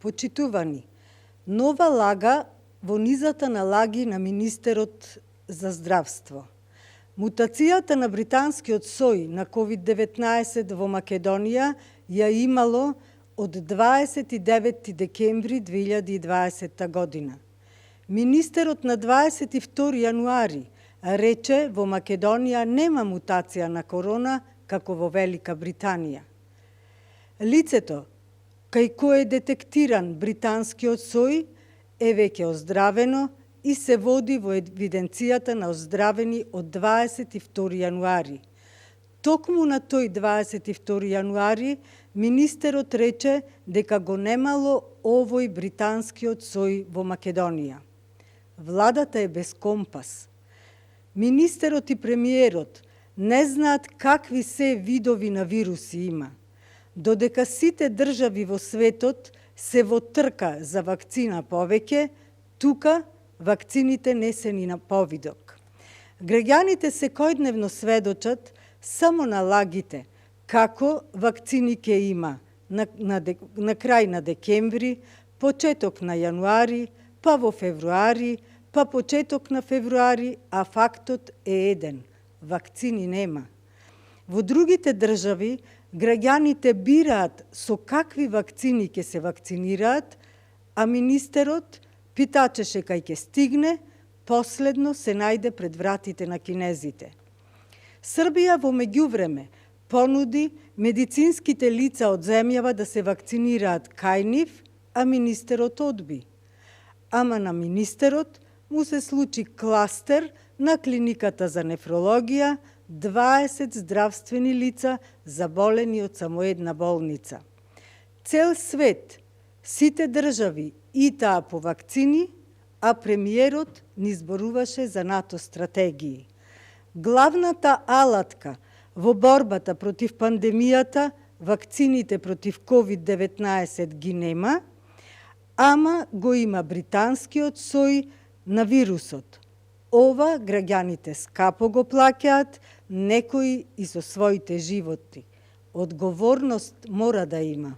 Почитувани, нова лага во низата на лаги на министерот за здравство. Мутацијата на британскиот сој на COVID-19 во Македонија ја имало од 29 декември 2020 година. Министерот на 22 јануари рече во Македонија нема мутација на корона како во Велика Британија. Лицето кај кое е детектиран британскиот сој е веќе оздравено и се води во евиденцијата на оздравени од 22 јануари. Токму на тој 22 јануари министерот рече дека го немало овој британскиот сој во Македонија. Владата е без компас. Министерот и премиерот не знаат какви се видови на вируси има. Додека сите држави во светот се во трка за вакцина повеќе, тука вакцините не се ни на повидок. Граѓаните секојдневно сведочат само на лагите како вакцини ќе има на крај на декември, почеток на јануари, па во февруари, па почеток на февруари, а фактот е еден – вакцини нема. Во другите држави, граѓаните бираат со какви вакцини ќе се вакцинираат, а министерот питачеше кај ќе стигне, последно се најде пред вратите на кинезите. Србија во меѓувреме понуди медицинските лица од земјава да се вакцинираат кај нив, а министерот одби. Ама на министерот му се случи кластер на клиниката за нефрологија, 20 здравствени лица заболени од само една болница. Цел свет, сите држави и таа по вакцини, а премиерот ни зборуваше за НАТО стратегии. Главната алатка во борбата против пандемијата, вакцините против COVID-19 ги нема, ама го има британскиот сој на вирусот. Ова граѓаните скапо го плаќаат, некои и со своите животи. Одговорност мора да има.